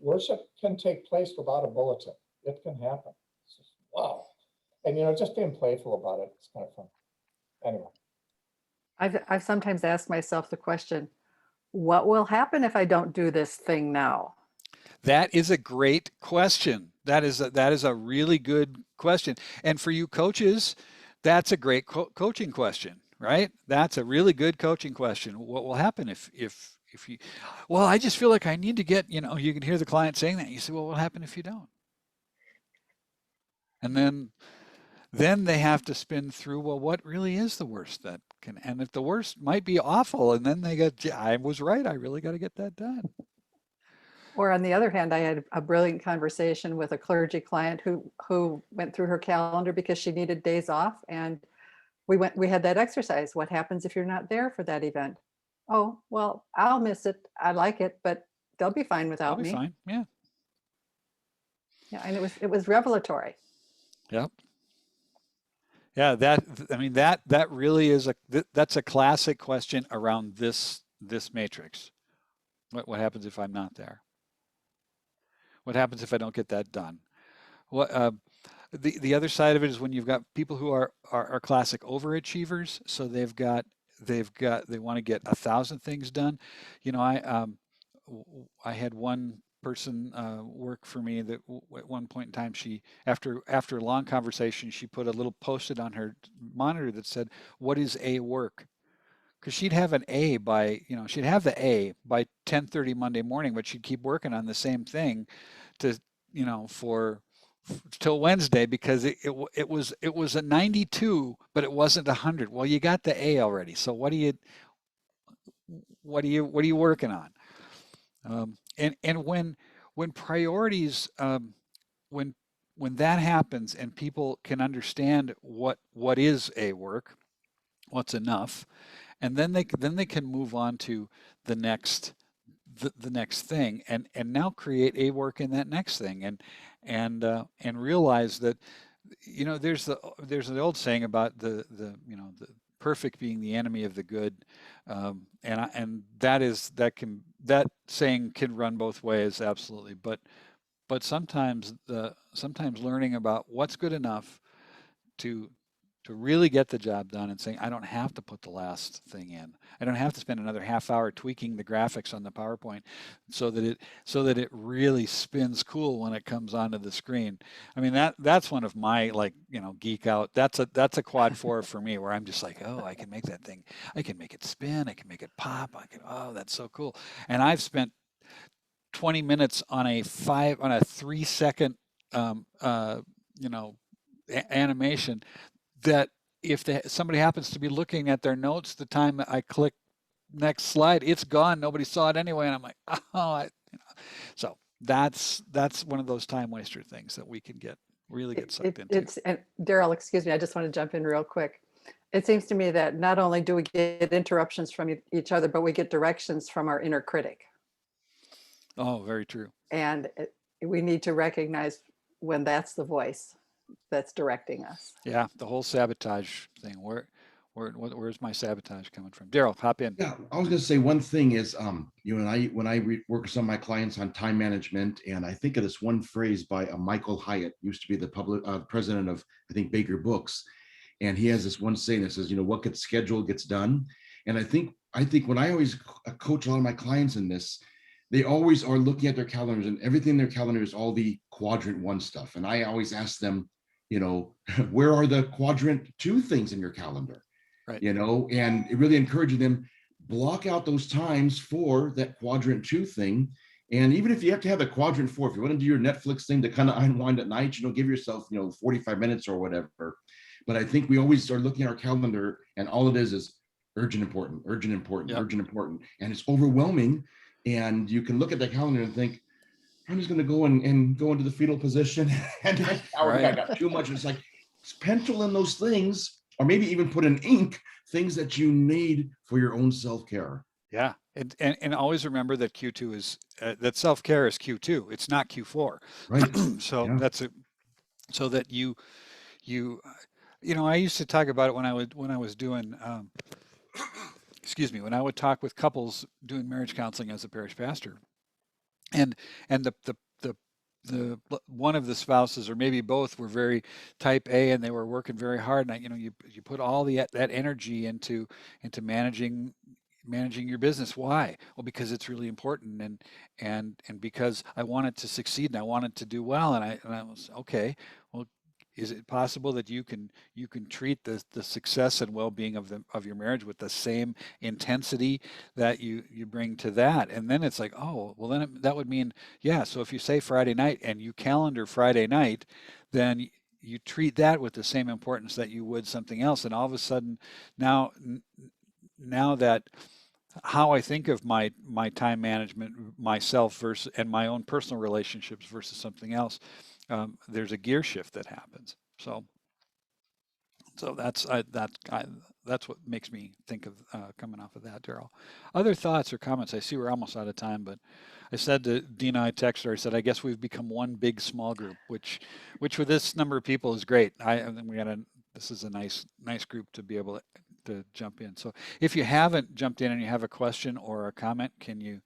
Worship can take place without a bulletin. It can happen. Just, wow. And, just being playful about it, it's kind of fun. Anyway. I've sometimes asked myself the question, what will happen if I don't do this thing now? That is a great question. That is a really good question. And for you coaches, that's a great coaching question. Right? That's a really good coaching question. What will happen if you, well, I just feel like I need to get, you can hear the client saying that. You say, well, what will happen if you don't? And then they have to spin through, well, what really is the worst that can, and if the worst might be awful, and then they go, I was right. I really got to get that done. Or on the other hand, I had a brilliant conversation with a clergy client who went through her calendar because she needed days off, and we had that exercise. What happens if you're not there for that event? Oh, well, I'll miss it. I like it, but they'll be fine without me. Fine. Yeah. Yeah. And it was revelatory. Yep. Yeah. That really is that's a classic question around this matrix. What happens if I'm not there? What happens if I don't get that done? The other side of it is when you've got people who are classic overachievers, so they want to get 1,000 things done. I had one person work for me that at one point in time, she after a long conversation, she put a little post-it on her monitor that said, "What is A work?" Because she'd have an A by she'd have the A by 10:30 Monday morning, but she'd keep working on the same thing to for till Wednesday, because it was a 92, but it wasn't 100. Well, you got the A already, so what are you working on? And when priorities, when that happens and people can understand what is a work, what's enough, and then they can move on to the next thing, and now create a work in that next thing, and realize that there's the old saying about the perfect being the enemy of the good, and that saying can run both ways, absolutely, but sometimes learning about what's good enough to to really get the job done and saying, I don't have to put the last thing in. I don't have to spend another half hour tweaking the graphics on the PowerPoint so that it really spins cool when it comes onto the screen. I mean, that's one of my, like, geek out. That's a quad 4 for me, where I'm just like, oh, I can make that thing. I can make it spin. I can make it pop. Oh, that's so cool. And I've spent 20 minutes on a 3-second animation that if somebody happens to be looking at their notes the time that I click next slide, it's gone. Nobody saw it anyway. And I'm like, oh, so that's one of those time waster things that we can really get sucked into. And Daryl, excuse me, I just want to jump in real quick. It seems to me that not only do we get interruptions from each other, but we get directions from our inner critic. Oh, very true. And we need to recognize when that's the voice that's directing us. Yeah, the whole sabotage thing. Where's my sabotage coming from? Daryl, hop in. Yeah, I was going to say one thing is, when I work with some of my clients on time management, and I think of this one phrase by Michael Hyatt, used to be the president of, I think, Baker Books, and he has this one saying that says, what gets scheduled gets done. And I think when I always coach a lot of my clients in this, they always are looking at their calendars, and everything in their calendar is all the quadrant 1 stuff. And I always ask them, where are the quadrant 2 things in your calendar? Right. And it really encourages them, block out those times for that quadrant 2 thing. And even if you have to have a quadrant 4, if you want to do your Netflix thing to kind of unwind at night, give yourself, 45 minutes or whatever. But I think we always are looking at our calendar, and all it is urgent, important, urgent, important, Yep. urgent, important. And it's overwhelming. And you can look at the calendar and think, I'm just going to go and go into the fetal position. And Right. I got too much. It's like, pencil in those things, or maybe even put in ink things that you need for your own self-care. Yeah. And always remember that Q2 is, that self-care is Q2. It's not Q4. Right. So Yeah. so that I used to talk about it when I was doing, excuse me, when I would talk with couples doing marriage counseling as a parish pastor, and the one of the spouses, or maybe both, were very type A, and they were working very hard. And you put all that energy into managing your business. Why? Well, because it's really important, and because I want it to succeed, and I want it to do well. And I was, okay, well, is it possible that you can treat the success and well-being of your marriage with the same intensity that you bring to that? And then it's like, oh, well, then that would mean, yeah. So if you say Friday night and you calendar Friday night, then you treat that with the same importance that you would something else. And all of a sudden, now that how I think of my time management, myself versus, and my own personal relationships versus something else, there's a gear shift that happens. So that's what makes me think of coming off of that, Daryl. Other thoughts or comments? I see we're almost out of time, but I said to Dina, I texted her, I said, I guess we've become one big small group, which with this number of people is great. This is a nice group to be able to jump in. So if you haven't jumped in and you have a question or a comment, can you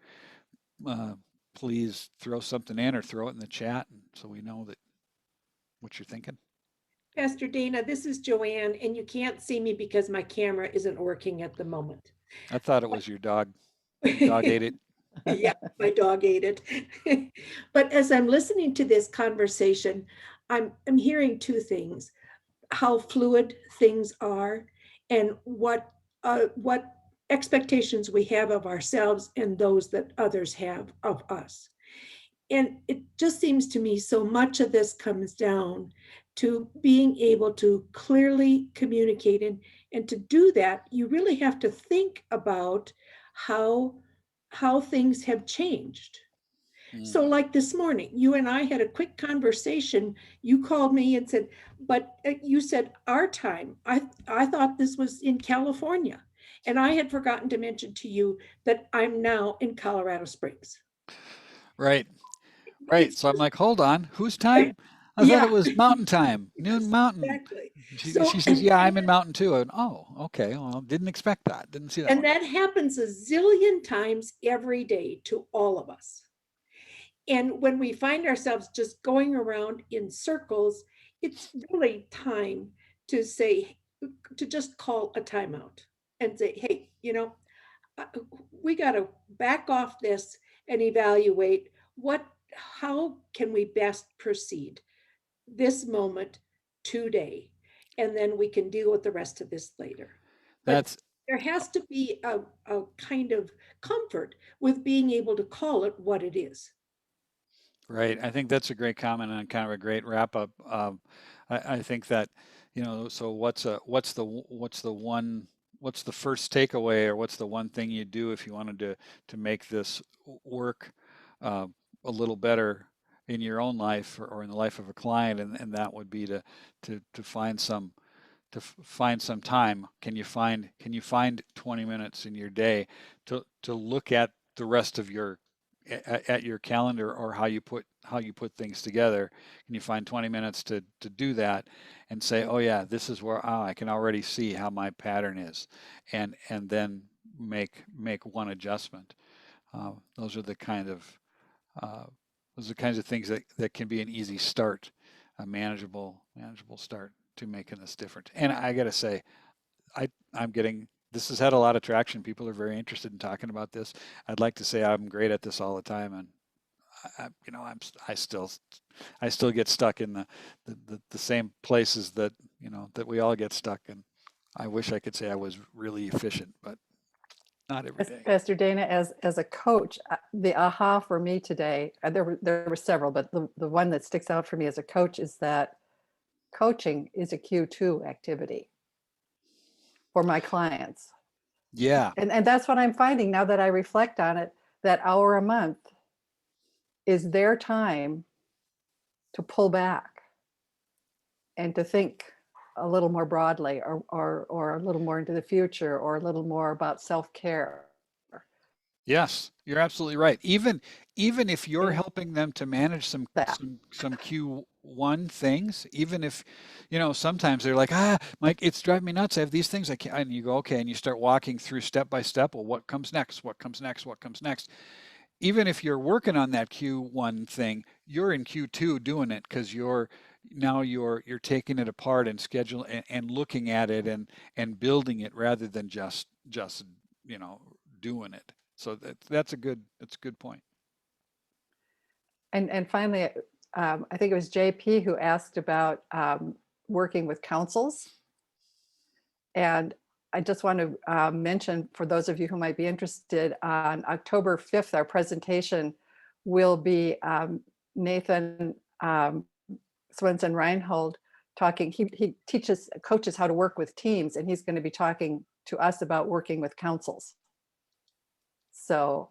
please throw something in or throw it in the chat, so we know that what you're thinking. Pastor Dana, this is Joanne, and you can't see me because my camera isn't working at the moment. I thought it was your dog. Your dog ate it. Yeah, my dog ate it. But as I'm listening to this conversation, I'm hearing 2 things: how fluid things are, and what expectations we have of ourselves and those that others have of us. And it just seems to me so much of this comes down to being able to clearly communicate. And to do that, you really have to think about how things have changed. So like this morning, you and I had a quick conversation. You called me and said, but you said our time. I thought this was in California. And I had forgotten to mention to you that I'm now in Colorado Springs. Right. So I'm like, hold on, whose time? I thought it was mountain time, noon mountain. Exactly. She says, yeah, I'm in mountain too. And, oh, okay. Well, didn't expect that. Didn't see that. And that happens a zillion times every day to all of us. And when we find ourselves just going around in circles, it's really time to say, to just call a timeout and say, hey, we got to back off this and evaluate how can we best proceed this moment today, and then we can deal with the rest of this later. But That's there has to be a kind of comfort with being able to call it what it is. right. I think that's a great comment and kind of a great wrap up. I think that, so what's the first takeaway, or what's the one thing you do if you wanted to make this work a little better in your own life, or in the life of a client, and that would be to find some time. Can you find 20 minutes in your day to look at the rest of your calendar, or how you put things together? Can you find 20 minutes to do that and say, oh yeah, this is where I can already see how my pattern is, and then make one adjustment. Those are the kinds of things that can be an easy start, a manageable start to making this different. And I gotta say, this has had a lot of traction. People are very interested in talking about this. I'd like to say I'm great at this all the time, and I still get stuck in the same places that we all get stuck in. I wish I could say I was really efficient, but not every day. Pastor Dana, as a coach, the aha for me today, there were several, but the one that sticks out for me as a coach is that coaching is a Q2 activity for my clients. Yeah. And that's what I'm finding now that I reflect on it, that hour a month is their time to pull back and to think a little more broadly, or a little more into the future, or a little more about self-care. Yes, you're absolutely right. Even if you're helping them to manage some Q1 things, even if, sometimes they're like, Mike, it's driving me nuts. I have these things I can't, and you go, okay, and you start walking through step by step. Well, what comes next? What comes next? What comes next? Even if you're working on that Q1 thing, you're in Q2 doing it, because you're taking it apart and and looking at it and building it, rather than just doing it. So that's a good point. And finally, I think it was JP who asked about working with councils. And I just want to mention, for those of you who might be interested, on October 5th, our presentation will be Nathan Swenson Reinhold talking. He coaches how to work with teams, and he's going to be talking to us about working with councils. So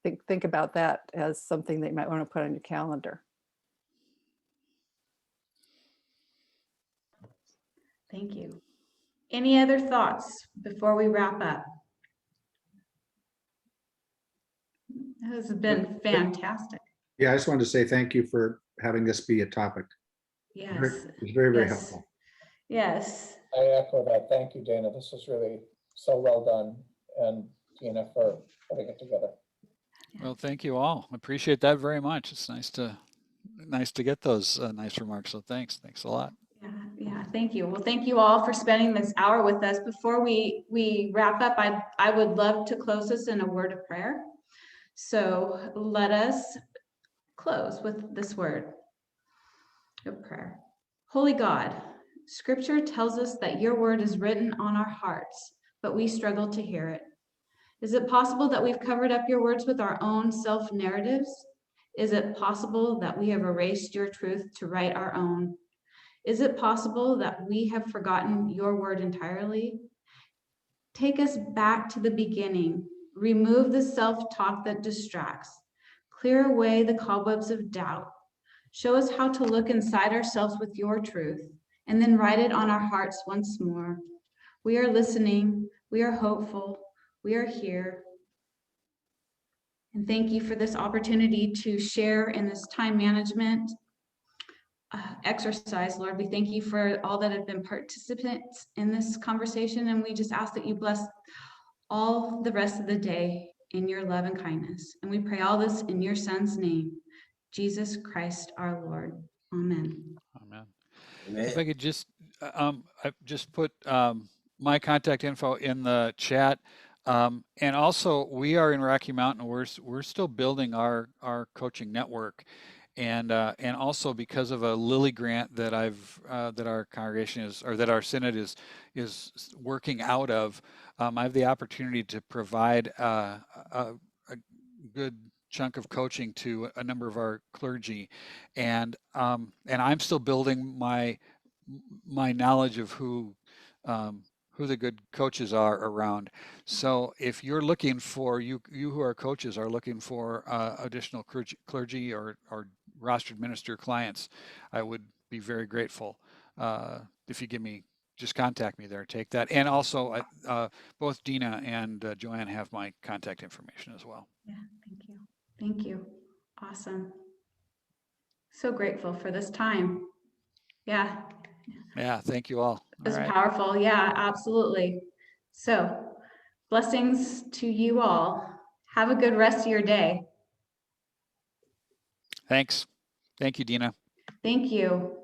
think about that as something that you might want to put on your calendar. Thank you. Any other thoughts before we wrap up? This has been fantastic. Yeah, I just wanted to say thank you for having this be a topic. Yes. It's very, very Yes. helpful. Yes. I echo that. Thank you, Dana. This was really so well done, and Tina for putting it together. Well, thank you all. Appreciate that very much. It's nice to get those nice remarks. So thanks a lot. Yeah, thank you. Well, thank you all for spending this hour with us. Before we wrap up, I would love to close this in a word of prayer. So let us close with this word of prayer. Holy God, Scripture tells us that your word is written on our hearts, but we struggle to hear it. Is it possible that we've covered up your words with our own self-narratives? Is it possible that we have erased your truth to write our own? Is it possible that we have forgotten your word entirely? Take us back to the beginning. Remove the self-talk that distracts. Clear away the cobwebs of doubt. Show us how to look inside ourselves with your truth, and then write it on our hearts once more. We are listening. We are hopeful. We are here. And thank you for this opportunity to share in this time management exercise, Lord. We thank you for all that have been participants in this conversation, and we just ask that you bless all the rest of the day in your love and kindness. And we pray all this in your Son's name, Jesus Christ our Lord. Amen. Amen. Amen. If I could just I've just put my contact info in the chat. And also, we are in Rocky Mountain. We're still building our coaching network, and also because of a Lilly grant that that our congregation is, or that our synod is working out of. I have the opportunity to provide a good chunk of coaching to a number of our clergy, and I'm still building my knowledge of who the good coaches are around. So if you're looking for, you who are coaches are looking for additional clergy or rostered minister clients, I would be very grateful if you just contact me there, take that. And also both Dina and Joanne have my contact information as well. Yeah, thank you. Thank you. Awesome. So grateful for this time. Yeah. Yeah, thank you all. It was All right. powerful. Yeah, absolutely. So blessings to you all. Have a good rest of your day. Thanks. Thank you, Dina. Thank you.